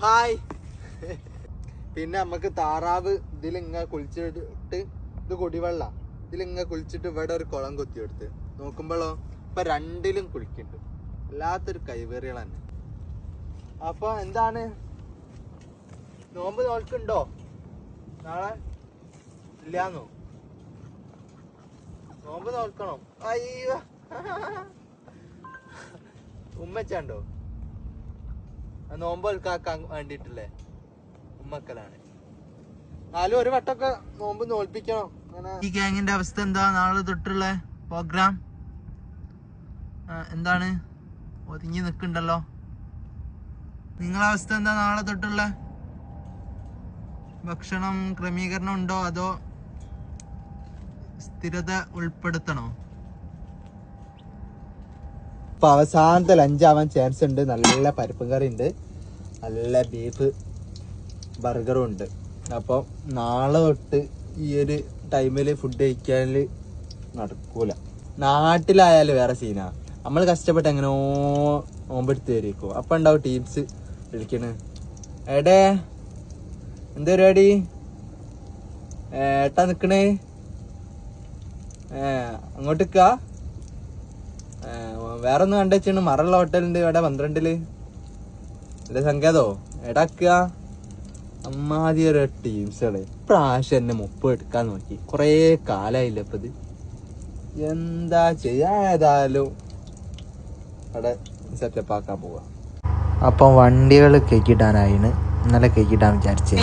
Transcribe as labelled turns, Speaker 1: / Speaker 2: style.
Speaker 1: Hi. പിന്നെ നമുക്ക് താറാവ് ഇതിലിങ്ങ കുളിച്ചിട്ട് ഇത് കുടിവെള്ള ഇതിലിങ്ങ കുളിച്ചിട്ട് ഇവിടെ ഒരു കുളം കൊത്തിയെടുത്ത് നോക്കുമ്പോഴോ ഇപ്പൊ രണ്ടിലും കുളിക്കുന്നുണ്ട്. വല്ലാത്തൊരു കൈവേറികൾ തന്നെ. അപ്പൊ എന്താണ് നോമ്പ് നോൽക്കുണ്ടോ നാളെ? ഇല്ലാന്നോ? നോമ്പ് നോൽക്കണം. അയ്യോ ഉമ്മച്ചാണ്ടോ? നോമ്പ് നോൽക്കാൻ വേണ്ടിട്ടില്ലേ ഉമ്മക്കലാണ്. നാലും ഒരു വട്ടൊക്കെ നോമ്പ് നോൽപ്പിക്കണം. ഈ ഗ്യാങ്ങിന്റെ അവസ്ഥ എന്താ? നാളെ തൊട്ടുള്ള പ്രോഗ്രാം എന്താണ്? ഒതുങ്ങി നിക്കണ്ടല്ലോ. നിങ്ങളെ അവസ്ഥ എന്താ? നാളെ തൊട്ടുള്ള ഭക്ഷണം ക്രമീകരണം ഉണ്ടോ അതോ സ്ഥിരത ഉൾപ്പെടുത്തണോ? ഇപ്പൊ അവസാനത്തെ ലഞ്ചാവാൻ ചാൻസ് ഉണ്ട്. നല്ല പരിപ്പും കറി ഉണ്ട്, നല്ല ബീഫ് ബർഗറും ഉണ്ട്. അപ്പം നാളെ തൊട്ട് ഈ ഒരു ടൈമിൽ ഫുഡ് കഴിക്കാൻ നടക്കൂല. നാട്ടിലായാലും വേറെ സീനാ. നമ്മൾ കഷ്ടപ്പെട്ട് എങ്ങനെയോ നോമ്പെടുത്ത് തരുമോ. അപ്പം ഉണ്ടാവും ടീംസ് വിളിക്കണ്, എടേ എന്താ പരിപാടി, ഏട്ടാ നിക്കണേ, അങ്ങോട്ട് നിക്കാ, വേറെ ഒന്ന് കണ്ടുവെച്ചാണ് മറുള്ള ഹോട്ടലുണ്ട് ഇവിടെ 12 എന്റെ സങ്കേതോ എടാക്കുക. അമ്മാതി ഒരു ടീംസുകള് പ്രാവശ്യം എന്നെ 30 എടുക്കാൻ നോക്കി. കൊറേ കാലായില്ല ഇപ്പൊ ഇത്. എന്താ ചെയ്യാ? ഏതായാലും അവിടെ സെറ്റപ്പ് ആക്കാൻ പോവാ. അപ്പം വണ്ടികൾ കേക്കിടാനായിന്. ഇന്നലെ കേക്കിടാൻ വിചാരിച്ചേ.